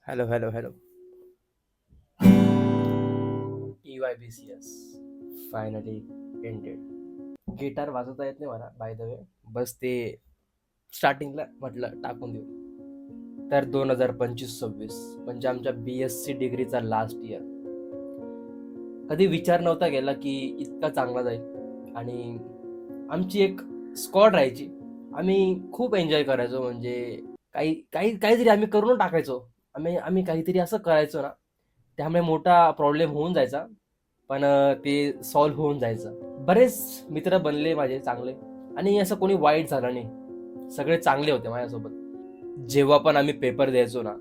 Hello hello hello. EYBCS finally ended. Guitar वाजवता येत नाही मला बाय द वे, बस ते स्टार्टिंगला म्हटलं टाकून देऊ. तर 2025-26 म्हणजे आमच्या BSc डिग्रीचा लास्ट इयर. कधी विचार नव्हता गेला की इतका चांगला जाईल. आणि आमची एक स्क्वॉड राहायची. आम्ही खूप एन्जॉय करायचो, म्हणजे काही काही काहीतरी आम्ही करून टाकायचो. आम्ही काहीतरी असं करायचो ना, त्यामुळे मोठा प्रॉब्लेम होऊन जायचा, पण ते सॉल्व्ह होऊन जायचं. बरेच मित्र बनले माझे चांगले, आणि असं कोणी वाईट झालं नाही, सगळे चांगले होते माझ्यासोबत. जेव्हा पण आम्ही पेपर द्यायचो ना,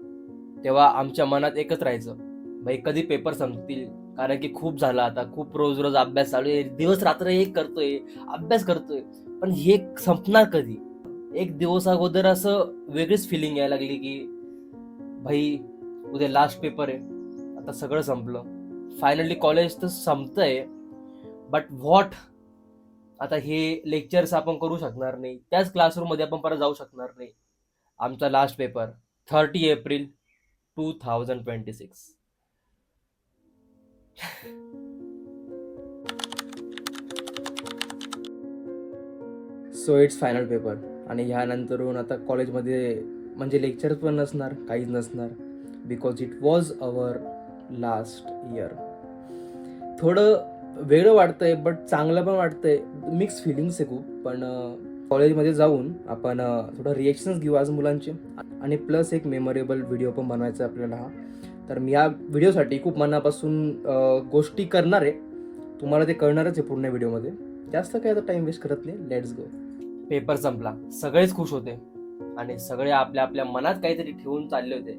तेव्हा आमच्या मनात एकच राहायचं, भाई कधी पेपर संपतील. कारण की खूप झालं आता, खूप रोज रोज अभ्यास चालू आहे, दिवस रात्र एक करतोय, अभ्यास करतोय, पण हे संपणार कधी. एक दिवस अगोदर असं वेगळीच फिलिंग यायला लागली की भाई उद्या लास्ट पेपर आहे, आता सगळं संपलं, फायनली कॉलेज तर संपतंय, बट व्हॉट. आता हे लेक्चर्स आपण करू शकणार नाही, त्याच क्लासरूम मध्ये आपण परत जाऊ शकणार नाही. आमचा last paper 30 April 2026. So it's final paper. आणि ह्यानंतरून आता कॉलेजमध्ये म्हणजे लेक्चर पण नसणार, काहीच नसणार, because it was our last year. थोडं वेगळं वाटतंय, बट चांगलं पण वाटतंय, मिक्स फिलिंग्स आहे खूप. पण कॉलेजमध्ये जाऊन आपण थोडं रिएक्शन्स घेऊ आज मुलांचे, आणि प्लस एक मेमोरेबल व्हिडिओ पण बनवायचा आहे आपल्याला हा. तर मी या व्हिडिओसाठी खूप मनापासून गोष्टी करणार आहे. तुम्हाला ते कळणारच आहे पूर्ण व्हिडिओमध्ये. जास्त काय आता टाइम वेस्ट करत नाही, लेट्स गो. पेपर संपला, सगळेच खुश होते, आणि सगळे आपल्या आपल्या मनात काहीतरी ठेवून चालले होते.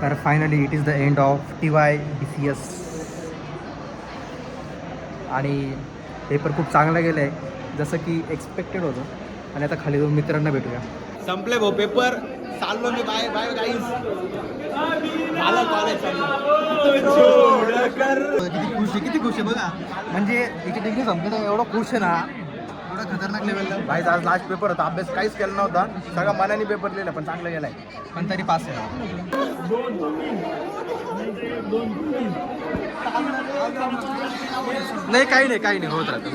तर finally it is the end of TYBCS. आणि पेपर खूप चांगला गेला आहे, जसं की एक्सपेक्टेड होतं. आणि आता खाली जाऊन मित्रांना भेटूया. संपले भाऊ पेपर, चाललो मी बाय बाय गाईज. झालं कॉलेज किती खुश आहे बघा. म्हणजे इथे डिग्री संपली तर एवढं खुश आहे ना, एवढं खतरनाक लेवलला. भाई आज लास्ट पेपर होता, अभ्यास काहीच केला नव्हता, सगळा मनाने पेपर लिहिला, पण चांगला गेलाय. पण तरी पास आहे. नाही काही नाही होत राहतं.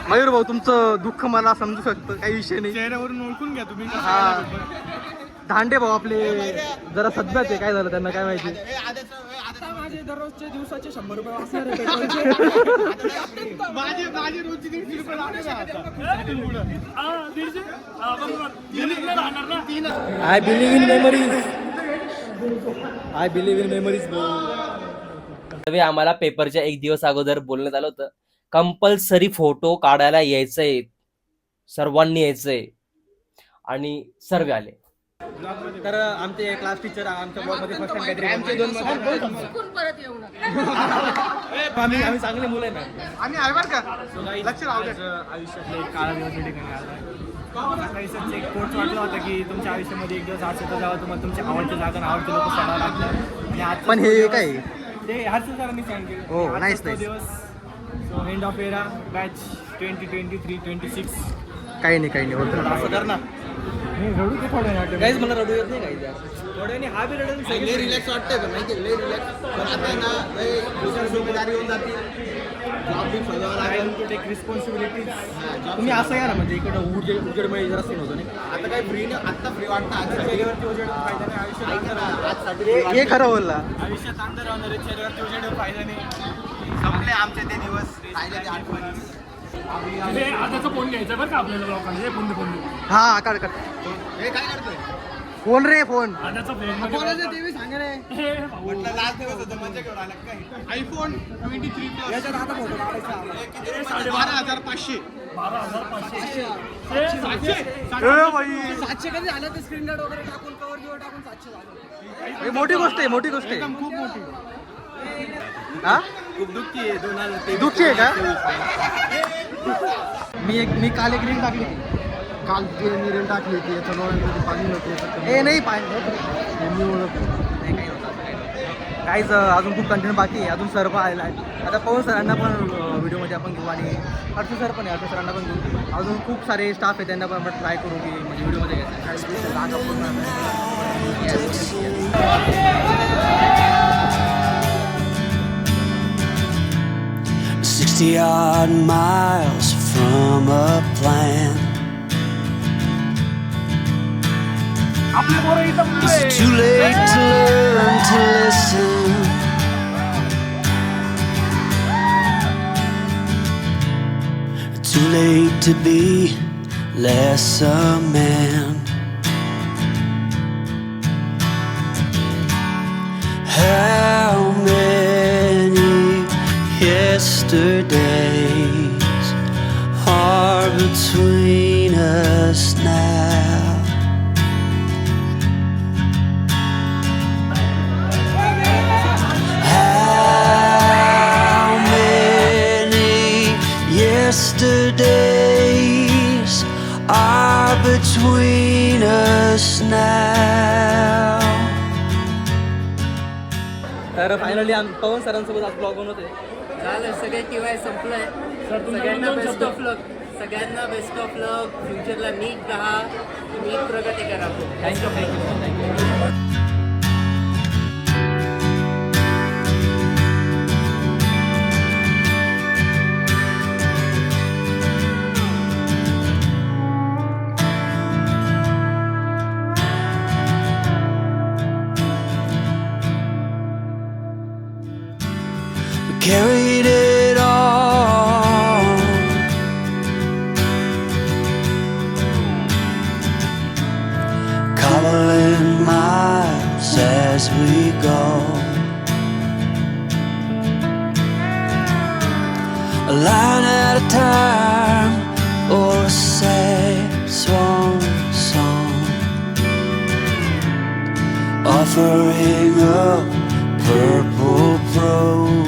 मयूर भाऊ, तुमचं दुःख मला समजू शकतं, काही विषय नाही. चेहऱ्यावरून ओळखून घ्या तुम्ही. हा, धांडे भाऊ आपले जरा सध्याच आहे, काय झालं त्यांना काय माहिती. माझे दररोजचे दिवसाचे 100 रुपये वाचणार माझे रोजचे 150 रुपये आय बिलीव्ह इन मेमरीज. आम्हाला पेपरच्या एक दिवस अगोदर बोलण्यात आलं होतं, कंपल्सरी फोटो काढायला यायचंय, सर्वांनी यायचंय, आणि सर्व आले. तर आमचे क्लास टीचर आमच्या ब्लॉगमध्ये फर्स्ट टाइम काहीतरी आमचे 2 आम्ही चांगले मुलं आहे ना. आम्ही आहे बरं का, लक्ष राहू दे. आयुष्यातले एक काळा दिवस या ठिकाणी आला आहे. सकाळी सच एक कोट वाटलं होतं की तुमच्या आयुष्यामध्ये एक दिवस असं तर जेव्हा तुम्हाला तुमच्या आवडच्या जागा आवडते लोक सांगावं लागतं. आणि आज पण हे काय ते हर्षल सरांनी सांगितलं. हो, nice. दिवस. So end of era batch 2023-26. काही नाही होत. असं कर ना. रडू ते थोडं नाटक. काहीच मला रडू येत नाही काही. थोड्याने हा बी रडेल. लय रिलॅक्स वाटतंय, पण माहिती लय रिलॅक्स. पण आता ना लय दुसरी जिम्मेदारी येऊन जाते, जॉब बी शोधावं लागेल. To take responsibilities. तुम्ही असं या ना, म्हणजे इकडं उजेडमध्ये जरा सीन होतो नाही. आता काही फ्री नाही, आता फ्री वाटतं. आज चेहऱ्यावरती उजेड फायदा नाही. आयुष्यात ऐका ना, आजसाठी हे खरं बोलला. आयुष्यात अंधार राहणार आहे. चेहऱ्यावरती उजेड फायदा नाही. संपले आमचे ते दिवस, राहिले ते आठवणी. आताचा फोन घ्यायचा बरं का आपल्याला लोकांना. फोन हा, काढ. हे काय करतोय? फोन रे फोन. आताचा फोन म्हटलं लास्ट दिवस होतं, मजा घेऊन आला काय? iPhone 23 Plus. याच्यात आता फोटो काढायचा. हे किती रुपयाचं? 12,500. 12,500. 700 कधी झालं ते स्क्रीन गार्ड वगैरे टाकून कवर टाकून 700 झालं. मोठी गोष्ट आहे. खूप मोठी. हा, खूप दुःखी आहे. 2023 दुःखी आहे का? मी काल एक रील टाकली. काल जे मी रील टाकली होती, याच्या डोळ्यांमध्ये पाणी नव्हतं. ए नाही पाहिजे. मी ओळखलं. नाही काही होतं. काहीच अजून खूप कंटेंट बाकी आहे. अजून सर पण आलेला आहे. आता पवन सरांना पण व्हिडिओमध्ये आपण घेऊ आणि हर्ष सर पण आहे. हर्ष सरांना पण घेऊ. अजून खूप सारे स्टाफ आहे, त्यांना पण आपण ट्राय करू की म्हणजे व्हिडिओमध्ये घ्यायचं. जागा पूर्ण 60-odd miles from a plan. Is it too late to learn to listen? Too late to be less a man. How many yesterdays are between us now? How many yesterdays are between us now? तर finally पवन सरांसोबत आज blog बनवतोय. झालं सगळे टीवाय संपलंय. सगळ्यांना best of लक. सगळ्यांना best of लक. फ्युचरला नीट राहा, नीट प्रगती करा. Thank you. Carried it all. Cobbling miles as we go. A line at a time, or a sad swan song. Offering up purple prose.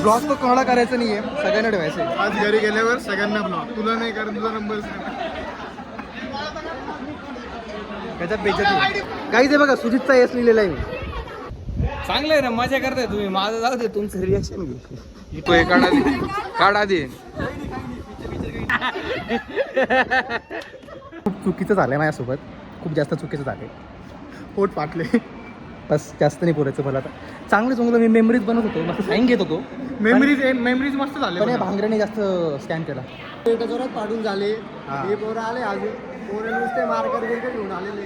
Blog तो कोणाला करायचं नाहीये, सगळ्यांना ठेवायचं आहे. आज घरी गेल्यावर सगळ्यांना ब्लॉग. तुला नाही, कारण तुझा नंबर त्याच्यात बेइज्जती. काहीच आहे बघा, सुजितचा यश लिहिलेला आहे. चांगलं आहे ना, मजा करताय तुम्ही. माझं जाऊ दे, तुमचं रिॲक्शन घे. काढा दे. खूप चुकीचं झालंय माझ्यासोबत, खूप जास्त चुकीचं झालंय. पोट फाटले. बस जास्त नाही बोलायचं मला आता. चांगलं मी मेमरीज बनवत होतो, मस्त साईन घेत होतो. मेमरीज मस्त झाले. पण या भांगऱ्याने जास्त स्कॅन केला. जोरात पाडून झाले. हे पोरं आले, अजून पोरं नुसते मार्कर घेऊन आलेले.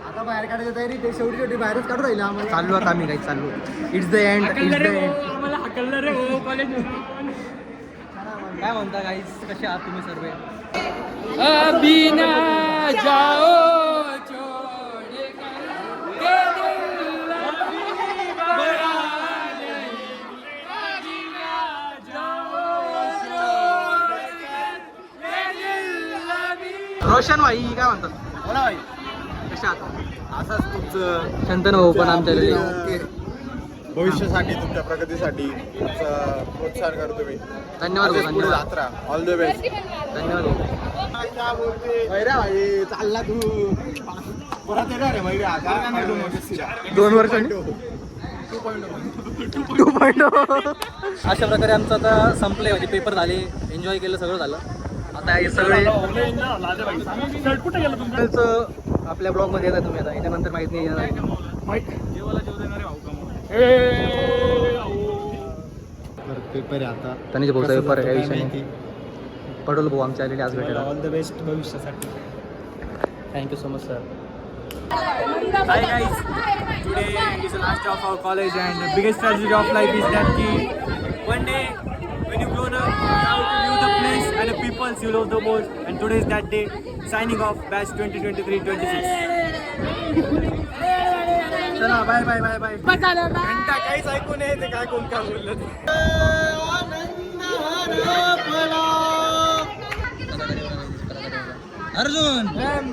आता बाहेर काढायचं तयारी, ते शेवटी बाहेरच काढून राहिले आम्हाला. चाललो आता आम्ही काही चाललो. It's the end. काय म्हणता गाईस, कसे आहात तुम्ही सर्व? रोशन भाई काय म्हणतात? बोला भाई. कशा आहात? असंच तुमचं शंतन भाऊ पण आमच्याकडे. भविष्यासाठी, तुमच्या प्रगतीसाठी तुमचं प्रोत्साहन करतो मी. धन्यवाद भाऊ, पुढे धन्यवाद. जात राहा. All the best. धन्यवाद भाऊ. मैरा भाई चालला तू परत येणार आहे. मैरा 2 वर्षांनी 2.0. अशा प्रकारे आमचं आता संपलंय, म्हणजे पेपर झाले, एन्जॉय केलं, सगळं झालं. आता हे सगळे आपल्या ब्लॉगमध्ये येतात तुम्ही. आता याच्यानंतर माहीत नाही येणार. पेपर आहे आता. त्यांनी भाऊचा पेपर आहे, विषय नाही. पडोल भाऊ आमच्या आलेले आज भेटायला. ऑल द बेस्ट भविष्यासाठी. Thank you so much sir. Hi guys, today is the last day of our college and the biggest tragedy of life is that one day when you grow up, you have to view the place and the people you love the most, and today is that day. Signing off, batch 2023-26. चला bye bye bye bye. घंटा काहीच ऐकू नये ते काय कोण काय बोललं ते. अर्जुन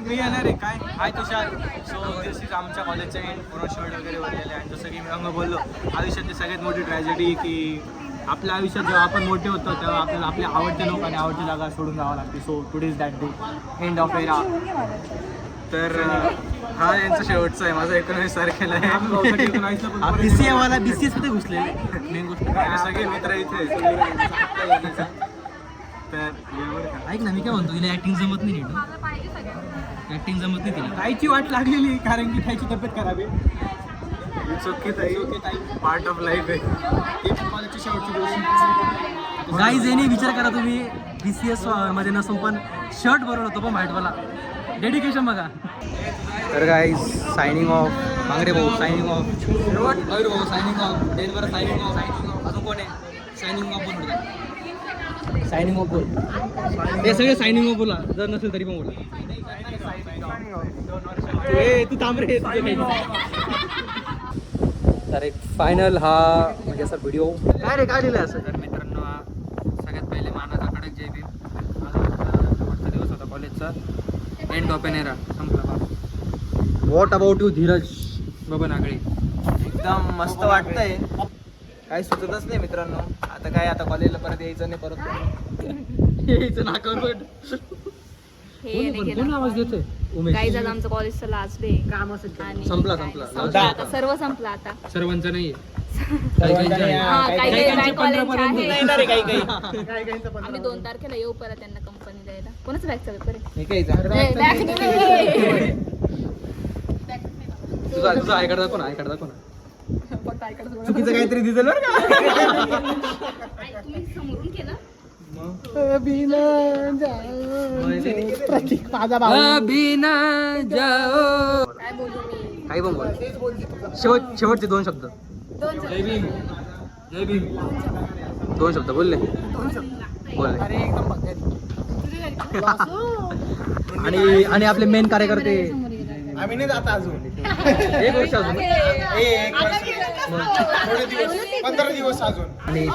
मी येणार आहे काय. हाय तुषार. सो दिस इज आमच्या कॉलेजचं एंड. पूर्ण शर्ट वगैरे भरलेले आहे. आणि जसं की मी बोललो, आयुष्यातली सगळ्यात मोठी ट्रॅजेडी की आपल्या आयुष्यात जेव्हा आपण मोठे होतो तेव्हा आपल्याला आपले आवडते लोक आणि आवडती जागा सोडून जावं लागते. So today is that day, end of era. तर हा यांचं शेवटचं आहे, माझं 19 तारखेला आहे. BCA वाला BCS मध्ये घुसलेले मेन गोष्ट सगळे मित्र इथे. तर ऐक ना, मी काय म्हणतो, तिला ऍक्टिंग जमत नाही नीट. ऍक्टिंग जमत नाही तिला. खायची वाट लागलेली कारण की खायची तब्येत खराब आहे. पार्ट ऑफ लाईफ आहे. कॉलेजची शेवटची दिवस. गाईज याने विचार करा तुम्ही BCS मध्ये नसून पण शर्ट बरोबर होतो पण व्हाईटवाला. डेडिकेशन बघा. तर गाईज सायनिंग ऑफ. मांगडे भाऊ सायनिंग ऑफ. मयूर भाऊ signing off. Denver signing off. अजून कोण आहे सायनिंग ऑफ बोल. सायनिंग ऑफ बोल. हे सगळे सायनिंग ऑफ बोला, जर नसेल तरी पण बोला. तू थांब रे. तर एक फायनल हा म्हणजे असा व्हिडिओ काय रे, काय लिहिलं असं? तर मित्रांनो, सगळ्यात पहिले मानाचा कडक जय भीम. आज दिवस होता कॉलेजचा. एंड ऑफ एन एरा संपला बा. व्हॉट अबाउट यू धीरज बाबा नागळे. एकदम मस्त वाटतंय. काही सुचतच नाही मित्रांनो. आता काय, आता कॉलेजला परत यायचं नाही, परत यायचं नाकावर. कोण आवाज देतोय? उमेश. काही झालं आमचं कॉलेजचं लास्ट डे काम आणि संपला. आता सर्व संपलं आता. सर्वांचं नाहीये. काही आम्ही 2 तारखेला येऊ परत त्यांना कंपनी द्यायला. कोणाच बॅगचा पेपर आहे? तुझा आय कार्ड दाखव ना. आय कार्ड दाखव ना. चुकीचं काहीतरी दिसेल बरं का. तुम्ही समोरून केलं. काय बोलू मी? काही पण बोल. शेवटचे 2 शब्द. 2 जय भीम. जय भीम. 2 शब्द बोलले. आणि आपले मेन कार्यकर्ते. आम्ही नाही जाता अजून. एक वर्ष अजून. 15 दिवस अजून. आणि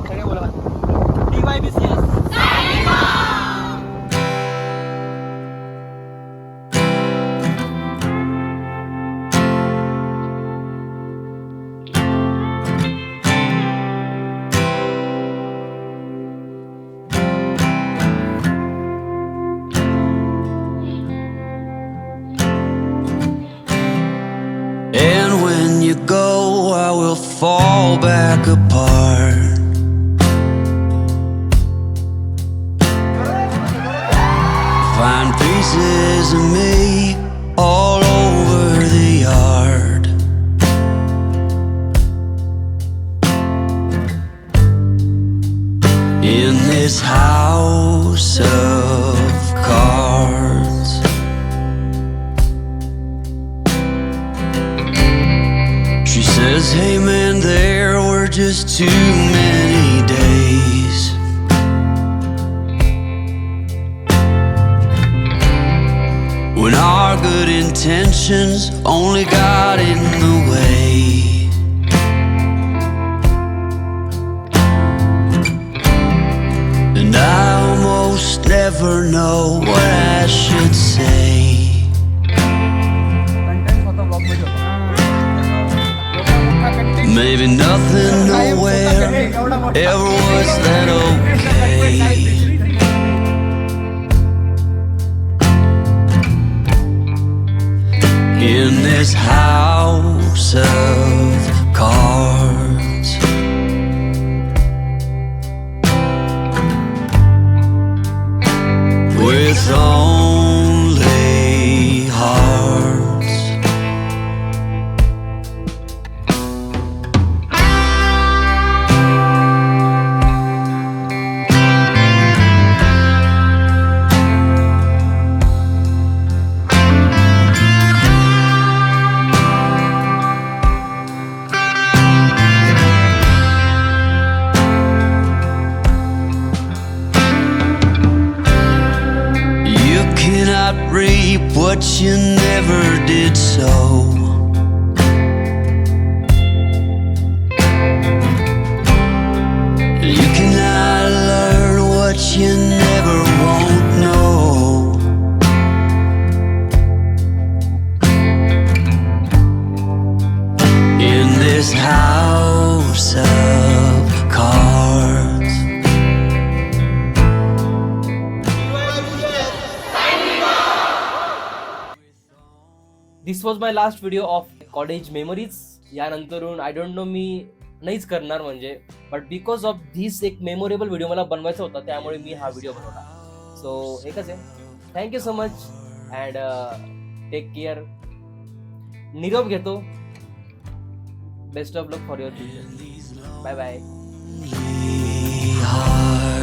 सगळे बोला. DYBCS. And when you go, I will fall back apart. Find pieces of me all over the yard. In this house of cards. She says, hey man, there were just too many days. When our good intentions only got in the way. And I almost never know what I should say. Maybe nothing nowhere ever was that okay. In this house of cards. With only hearts. Reap what you never did sow. You cannot learn what you never won't know. In this house this was my last video of college memories. यानंतरून I don't know मी नाहीच करणार म्हणजे, but because of this एक memorable video मला बनवायचा होता, त्यामुळे मी हा व्हिडिओ बनवला. सो एकच आहे, thank you so much and take care. निरोप घेतो. Best of luck for your future. Bye bye. heart.